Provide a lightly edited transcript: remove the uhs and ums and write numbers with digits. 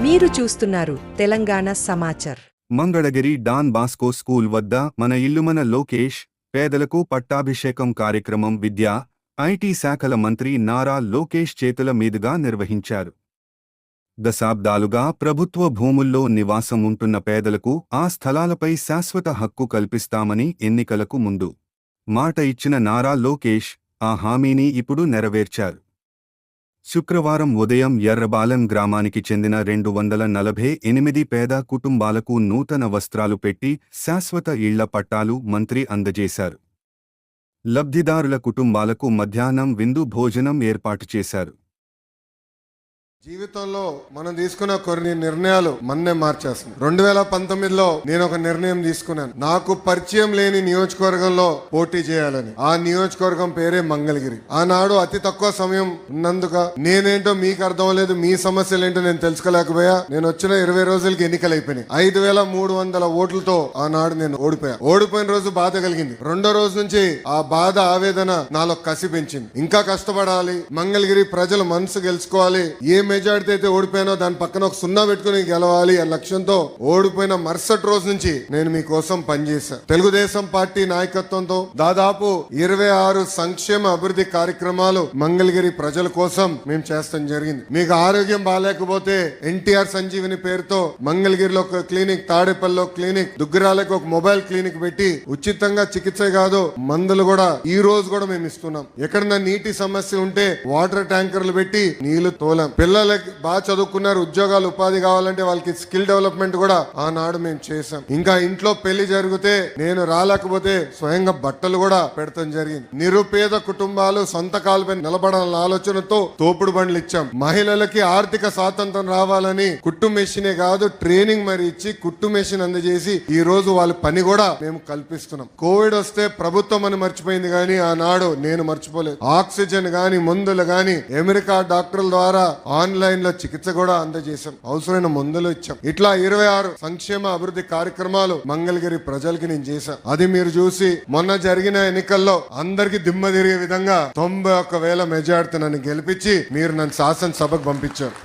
మీరు చూస్తున్నారు Telangana Samachar. Mangalagiri Don Bosco school వద్ద మన ఇల్లుమన లోకేష్ పేదలకు పట్టాభిషేకం కార్యక్రమం విద్యా, ఐటీ శాఖల మంత్రి నారా లోకేష్ చేతుల మీదుగా నిర్వహించారు. దశాబ్దాలుగా ప్రభుత్వ భూముల్లో నివాసం ఉంటున్న పేదలకు ఆ స్థలాలపై శాశ్వత హక్కు కల్పిస్తామని ఎన్నికలకు ముందు మాట ఇచ్చిన నారా లోకేష్ ఆ హామీని ఇప్పుడు నెరవేర్చారు. శుక్రవారం ఉదయం ఎర్రబాలెం గ్రామానికి చెందిన 248 పేద కుటుంబాలకు నూతన వస్త్రాలు పెట్టి శాశ్వత ఇళ్ల పట్టాలు మంత్రి అందజేశారు. లబ్ధిదారుల కుటుంబాలకు మధ్యాహ్నం విందు భోజనం ఏర్పాటు చేశారు. జీవితంలో మనం తీసుకున్న కొన్ని నిర్ణయాలు మన్నే మార్చేస్తుంది. 2019లో నేను ఒక నిర్ణయం తీసుకున్నాను. నాకు పరిచయం లేని నియోజకవర్గంలో పోటీ చేయాలని. ఆ నియోజకవర్గం పేరే మంగళగిరి. ఆనాడు అతి తక్కువ సమయం ఉన్నందుక నేనేంటో మీకు అర్థం లేదు, మీ సమస్యలు ఏంటో నేను తెలుసుకోలేకపోయా. నేను వచ్చిన 20 రోజులకి ఎన్నికలు అయిపోయినాయి. 5300 ఓట్లతో ఆనాడు నేను ఓడిపోయిన రోజు బాధ కలిగింది. రెండో రోజు నుంచి ఆ బాధ ఆవేదన నాలో కసి పెంచింది. ఇంకా కష్టపడాలి, మంగళగిరి ప్రజల మనసు గెలుచుకోవాలి, ఏ మెజార్టీ అయితే ఓడిపోయినా దాని పక్కన ఒక 0 పెట్టుకుని గెలవాలి అనే లక్ష్యంతో ఓడిపోయిన మరుసటి రోజు నుంచి నేను మీకోసం పనిచేశాను. తెలుగుదేశం పార్టీ నాయకత్వంతో దాదాపు 26 సంక్షేమ అభివృద్ధి కార్యక్రమాలు మంగళగిరి ప్రజల కోసం మేము చేస్తాం జరిగింది. మీకు ఆరోగ్యం బాగాలేకపోతే ఎన్టీఆర్ సంజీవిని పేరుతో మంగళగిరిలో ఒక క్లినిక్, తాడేపల్లిలో క్లినిక్, దుగ్గరాలకు ఒక మొబైల్ క్లినిక్ పెట్టి ఉచితంగా చికిత్స కాదు మందులు కూడా ఈ రోజు కూడా మేము ఇస్తున్నాం. ఎక్కడన్నా నీటి సమస్య ఉంటే వాటర్ ట్యాంకర్లు పెట్టి నీళ్లు తోలాం. పిల్లలకి బాగా చదువుకున్నారు, ఉద్యోగాలు ఉపాధి కావాలంటే వాళ్ళకి స్కిల్ డెవలప్మెంట్ కూడా ఆనాడు మేము చేశాం. ఇంకా ఇంట్లో పెళ్లి జరిగితే నేను రాలేకపోతే స్వయంగా బట్టలు కూడా పెడతాం జరిగింది. నిరుపేద కుటుంబాలు సొంత కాలుపై నిలబడాలన్న ఆలోచనతో తోపుడు బండ్లు ఇచ్చాం. మహిళలకి ఆర్థిక స్వాతంత్రం రావాలని కుట్టు మెషినే కాదు ట్రైనింగ్ మరి ఇచ్చి కుట్టు మెషిన్ అందజేసి ఈ రోజు వాళ్ళ పని కూడా మేము కల్పిస్తున్నాం. కోవిడ్ వస్తే ప్రభుత్వం అని మర్చిపోయింది కానీ ఆనాడు నేను మర్చిపోలేదు. ఆక్సిజన్ గాని మందులు గాని అమెరికా డాక్టర్ల ద్వారా ఆన్లైన్ లో చికిత్స కూడా అందజేశాం. అవసరమైన మందులు ఇచ్చాం. ఇట్లా 26 సంక్షేమ అభివృద్ధి కార్యక్రమాలు మంగళగిరి ప్రజలకి నేను చేశాను. అది మీరు చూసి మొన్న జరిగిన ఎన్నికల్లో అందరికి దిమ్మ తిరిగే విధంగా 91,000 మెజార్టీ నన్ను గెలిపించి మీరు నన్ను శాసనసభకు పంపించారు.